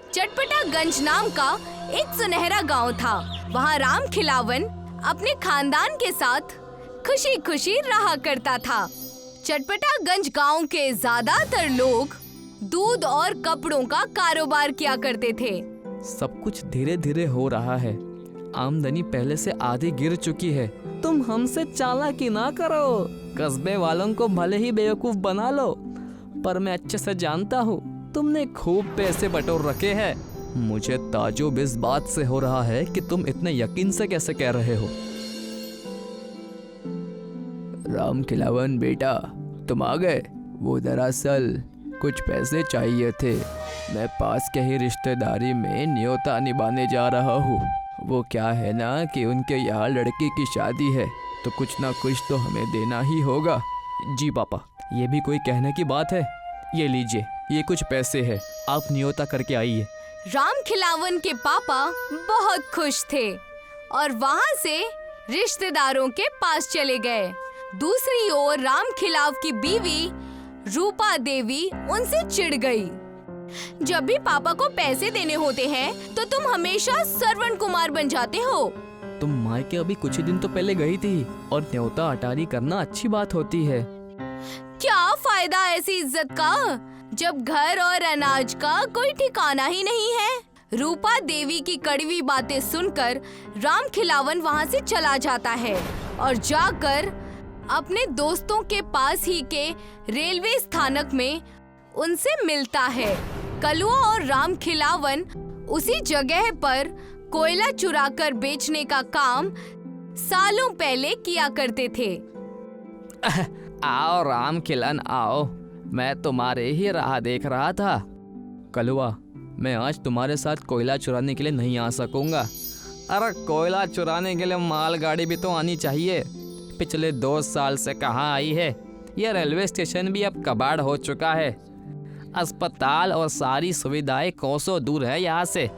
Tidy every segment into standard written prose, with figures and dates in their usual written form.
चटपटागंज नाम का एक सुनहरा गांव था। वहाँ राम खिलावन अपने खानदान के साथ खुशी खुशी रहा करता था। चटपटागंज गांव के ज्यादातर लोग दूध और कपड़ों का कारोबार किया करते थे। सब कुछ धीरे धीरे हो रहा है। आमदनी पहले से आधी गिर चुकी है। तुम हमसे चालाकी ना करो। कस्बे वालों को भले ही बेवकूफ बना लो, पर मैं अच्छे से जानता हूँ तुमने खूब पैसे बटोर रखे हैं। मुझे ताजुब इस बात से हो रहा है कि तुम इतने यकीन से कैसे कह रहे हो। राम खिलावन बेटा, तुम आ गए। वो दरअसल कुछ पैसे चाहिए थे। मैं पास के ही रिश्तेदारी में न्योता निभाने जा रहा हूँ। वो क्या है ना कि उनके यहाँ लड़की की शादी है, तो कुछ ना कुछ तो हमें देना ही होगा। जी पापा, ये भी कोई कहने की बात है। ये लीजिए, ये कुछ पैसे हैं, आप न्योता करके आइए। राम खिलावन के पापा बहुत खुश थे और वहाँ से रिश्तेदारों के पास चले गए। दूसरी ओर राम खिलाव की बीवी रूपा देवी उनसे चिढ़ गई। जब भी पापा को पैसे देने होते हैं तो तुम हमेशा श्रवण कुमार बन जाते हो। तुम मायके अभी कुछ ही दिन तो पहले गई थी, और न्योता अटारी करना अच्छी बात होती है। क्या फायदा ऐसी इज्जत का जब घर और अनाज का कोई ठिकाना ही नहीं है। रूपा देवी की कड़वी बातें सुनकर राम खिलावन वहाँ से चला जाता है और जाकर अपने दोस्तों के पास ही के रेलवे स्थानक में उनसे मिलता है। कलुआ और राम खिलावन उसी जगह पर कोयला चुराकर बेचने का काम सालों पहले किया करते थे। आओ राम खिलन आओ, मैं तुम्हारे ही राह देख रहा था। कलुआ, मैं आज तुम्हारे साथ कोयला चुराने के लिए नहीं आ सकूंगा। अरे कोयला चुराने के लिए मालगाड़ी भी तो आनी चाहिए। पिछले 2 साल से कहाँ आई है। यह रेलवे स्टेशन भी अब कबाड़ हो चुका है। अस्पताल और सारी सुविधाएं कोसों दूर है यहाँ से।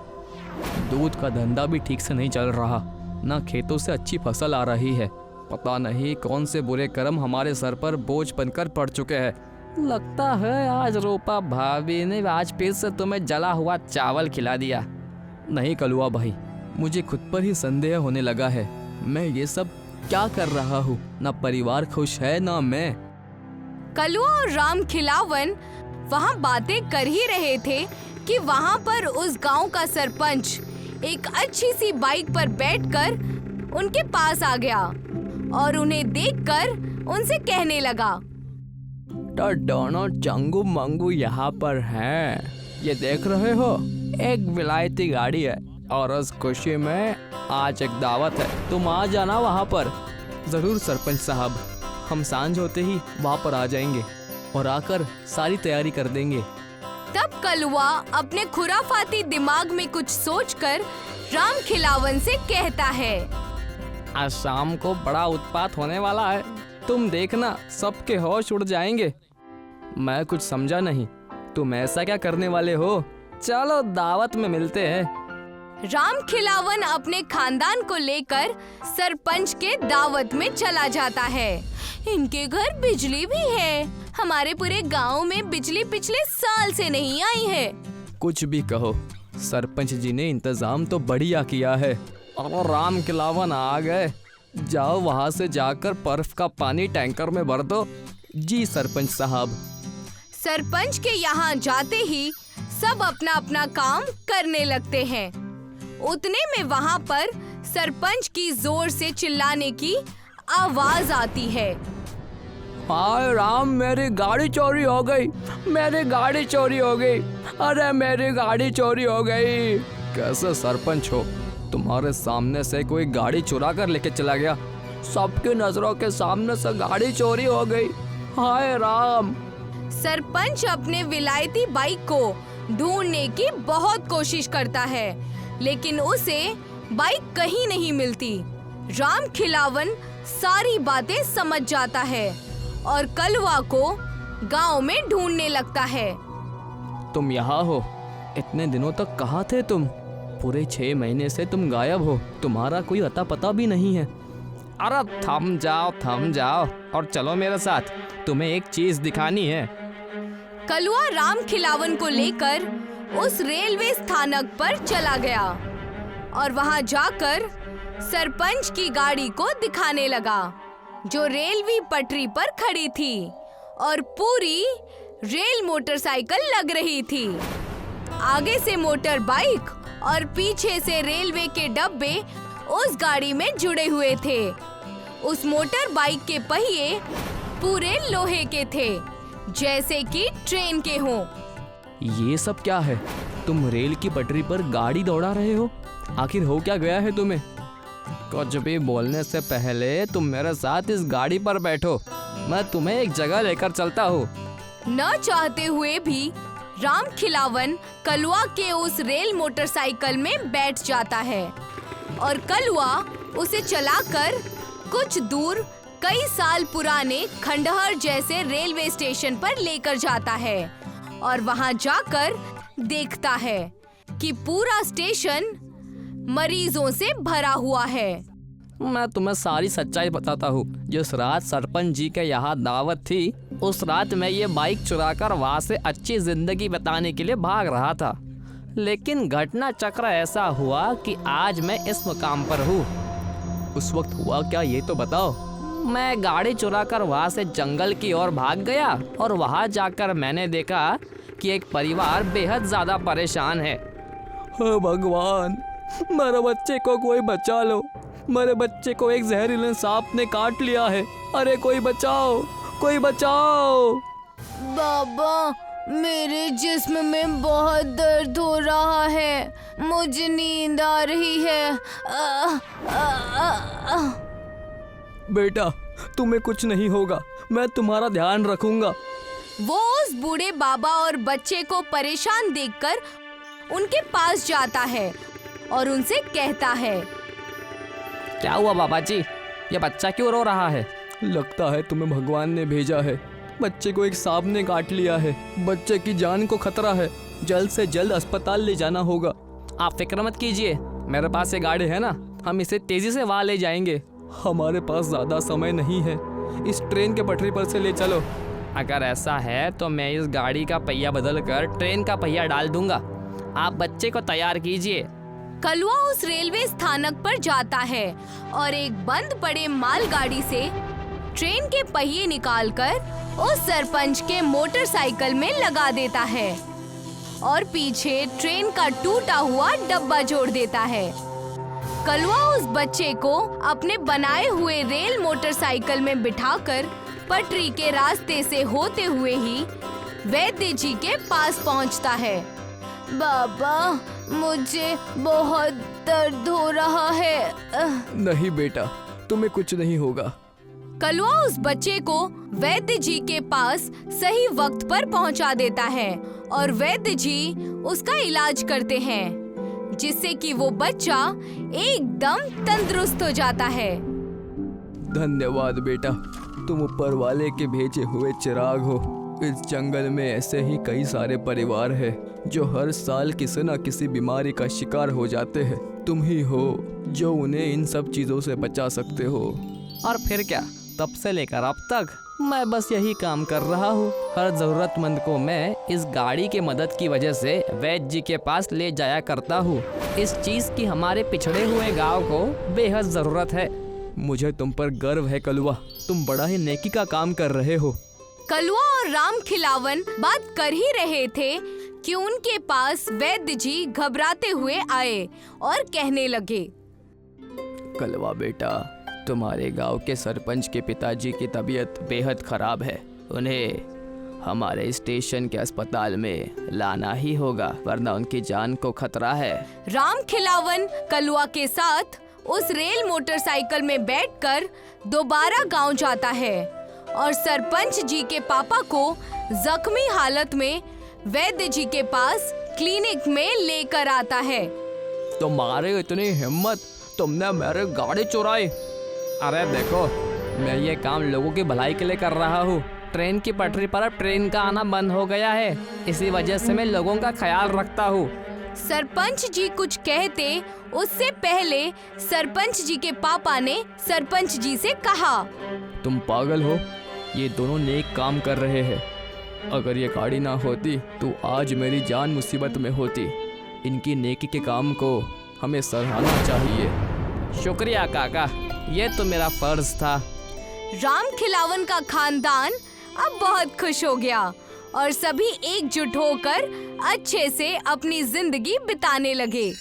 दूध का धंधा भी ठीक से नहीं चल रहा, ना खेतों से अच्छी फसल आ रही है। पता नहीं कौन से बुरे कर्म हमारे सर पर बोझ बनकर पड़ चुके हैं। लगता है आज रूपा भाभी ने आज फिर से तुम्हें जला हुआ चावल खिला दिया। नहीं कलुआ भाई, मुझे खुद पर ही संदेह होने लगा है। मैं ये सब क्या कर रहा हूँ? ना परिवार खुश है ना मैं। कलुआ और राम खिलावन वहाँ बातें कर ही रहे थे कि वहाँ पर उस गांव का सरपंच एक अच्छी सी बाइक पर बैठकर उनके पास आ गया और उन्हें देखकर उनसे कहने लगा, तो दोनों चंगू मंगू यहाँ पर हैं। ये देख रहे हो, एक विलायती गाड़ी है और उस खुशी में आज एक दावत है। तुम आ जाना वहाँ पर। जरूर सरपंच साहब, हम सांझ होते ही वहाँ पर आ जाएंगे और आकर सारी तैयारी कर देंगे। तब कलुआ अपने खुराफाती दिमाग में कुछ सोचकर राम खिलावन से कहता है, आज शाम को बड़ा उत्पात होने वाला है। तुम देखना, सबके होश उड़ जाएंगे। मैं कुछ समझा नहीं, तुम ऐसा क्या करने वाले हो? चलो दावत में मिलते हैं। राम खिलावन अपने खानदान को लेकर सरपंच के दावत में चला जाता है। इनके घर बिजली भी है। हमारे पूरे गांव में बिजली पिछले साल से नहीं आई है। कुछ भी कहो, सरपंच जी ने इंतजाम तो बढ़िया किया है। और राम खिलावन आ गए। जाओ वहाँ से जाकर बर्फ का पानी टैंकर में भर दो। जी सरपंच साहब। सरपंच के यहाँ जाते ही सब अपना अपना काम करने लगते हैं। उतने में वहाँ पर सरपंच की जोर से चिल्लाने की आवाज आती है, हाय राम, मेरी गाड़ी चोरी हो गई, मेरी गाड़ी चोरी हो गई, अरे मेरी गाड़ी चोरी हो गई। कैसे सरपंच हो? तुम्हारे सामने से कोई गाड़ी चुरा कर लेके चला गया। सबकी नजरों के सामने से गाड़ी चोरी हो गई। हाय राम। सरपंच अपने विलायती बाइक को ढूंढने की बहुत कोशिश करता है, लेकिन उसे बाइक कहीं नहीं मिलती। राम खिलावन सारी बातें समझ जाता है और कलवा को गांव में ढूंढने लगता है। तुम यहाँ हो? इतने दिनों तक कहाँ थे तुम? पूरे 6 महीने से तुम गायब हो। तुम्हारा कोई अता पता भी नहीं है। अरे थम जाओ और चलो मेरे साथ, तुम्हें एक चीज दिखानी है। कलवा राम खिलावन को लेकर उस रेलवे स्थानक पर चला गया और वहां जाकर सरपंच की गाड़ी को दिखाने लगा, जो रेलवे पटरी पर खड़ी थी और पूरी रेल मोटरसाइकिल लग रही थी। आगे से मोटर बाइक और पीछे से रेलवे के डब्बे उस गाड़ी में जुड़े हुए थे। उस मोटर बाइक के पहिए पूरे लोहे के थे, जैसे कि ट्रेन के हों। ये सब क्या है? तुम रेल की पटरी पर गाड़ी दौड़ा रहे हो? आखिर हो क्या गया है तुम्हें? कुछ भी बोलने से पहले तुम मेरे साथ इस गाड़ी पर बैठो, मैं तुम्हें एक जगह लेकर चलता हूँ। न चाहते हुए भी राम खिलावन कलवा के उस रेल मोटरसाइकिल में बैठ जाता है और कलवा उसे चलाकर कुछ दूर कई साल पुराने खंडहर जैसे रेलवे स्टेशन पर लेकर जाता है और वहां जाकर देखता है कि पूरा स्टेशन मरीजों से भरा हुआ है। मैं तुम्हें सारी सच्चाई बताता हूँ। जिस रात सरपंच जी के यहाँ दावत थी, उस रात मैं ये बाइक चुराकर वहाँ से अच्छी जिंदगी बिताने के लिए भाग रहा था, लेकिन घटना चक्र ऐसा हुआ कि आज मैं इस मुकाम पर हूँ। उस वक्त हुआ क्या, ये तो बताओ। मैं गाड़ी चुराकर वहाँ से जंगल की ओर भाग गया और वहाँ जाकर मैंने देखा कि एक परिवार बेहद ज्यादा परेशान है। भगवान, मेरे बच्चे को कोई बचा लो, मेरे बच्चे को एक जहरीले सांप ने काट लिया है। अरे कोई बचाओ, कोई बचाओ। बाबा, मेरे जिस्म में बहुत दर्द हो रहा है, मुझे नींद आ रही है। बेटा, तुम्हें कुछ नहीं होगा, मैं तुम्हारा ध्यान रखूंगा। वो उस बूढ़े बाबा और बच्चे को परेशान देखकर उनके पास जाता है और उनसे कहता है, क्या हुआ बाबा जी, ये बच्चा क्यों रो रहा है? लगता है तुम्हें भगवान ने भेजा है। बच्चे को एक सांप ने काट लिया है, बच्चे की जान को खतरा है, जल्द से जल्द अस्पताल ले जाना होगा। आप फिक्र मत कीजिए, मेरे पास ये गाड़ी है ना, हम इसे तेजी से वहाँ ले जाएंगे। हमारे पास ज्यादा समय नहीं है, इस ट्रेन के पटरी पर से ले चलो। अगर ऐसा है तो मैं इस गाड़ी का पहिया बदल कर ट्रेन का पहिया डाल दूंगा, आप बच्चे को तैयार कीजिए। कलवा उस रेलवे स्थानक पर जाता है और एक बंद पड़े मालगाड़ी से ट्रेन के पहिए निकालकर उस सरपंच के मोटरसाइकिल में लगा देता है और पीछे ट्रेन का टूटा हुआ डब्बा जोड़ देता है। कलवा उस बच्चे को अपने बनाए हुए रेल मोटरसाइकिल में बिठाकर पटरी के रास्ते से होते हुए ही वैद्य जी के पास पहुंचता है। बाबा, मुझे बहुत दर्द हो रहा है। नहीं बेटा, तुम्हें कुछ नहीं होगा। कलवा उस बच्चे को वैद्य जी के पास सही वक्त पर पहुंचा देता है और वैद्य जी उसका इलाज करते हैं, जिससे कि वो बच्चा एकदम तंदुरुस्त हो जाता है। धन्यवाद बेटा, तुम ऊपर वाले के भेजे हुए चिराग हो। इस जंगल में ऐसे ही कई सारे परिवार हैं जो हर साल किसी न किसी बीमारी का शिकार हो जाते हैं। तुम ही हो जो उन्हें इन सब चीजों से बचा सकते हो। और फिर क्या, तब से लेकर अब तक मैं बस यही काम कर रहा हूँ। हर जरूरतमंद को मैं इस गाड़ी के मदद की वजह से वैद्य जी के पास ले जाया करता हूँ। इस चीज की हमारे पिछड़े हुए गांव को बेहद जरूरत है। मुझे तुम पर गर्व है कलवा, तुम बड़ा ही नेकी का काम कर रहे हो। कलवा और राम खिलावन बात कर ही रहे थे कि उनके पास वैद्य जी घबराते हुए आए और कहने लगे, कलवा बेटा, तुम्हारे गांव के सरपंच के पिताजी की तबीयत बेहद खराब है, उन्हें हमारे स्टेशन के अस्पताल में लाना ही होगा, वरना उनकी जान को खतरा है। राम खिलावन कलवा के साथ उस रेल मोटरसाइकिल में बैठकर दोबारा गांव जाता है और सरपंच जी के पापा को जख्मी हालत में वैद्य जी के पास क्लिनिक में लेकर आता है। तुम्हारी इतनी हिम्मत, तुमने मेरी गाड़ी चुराई। अरे देखो, मैं ये काम लोगों की भलाई के लिए कर रहा हूँ। ट्रेन की पटरी पर अब ट्रेन का आना बंद हो गया है, इसी वजह से मैं लोगों का ख्याल रखता हूँ। सरपंच जी कुछ कहते उससे पहले सरपंच जी के पापा ने सरपंच जी से कहा, तुम पागल हो, ये दोनों नेक काम कर रहे हैं। अगर ये गाड़ी ना होती तो आज मेरी जान मुसीबत में होती। इनकी नेकी के काम को हमें सराहना चाहिए। शुक्रिया काका, ये तो मेरा फर्ज था। राम खिलावन का खानदान अब बहुत खुश हो गया और सभी एकजुट होकर अच्छे से अपनी जिंदगी बिताने लगे।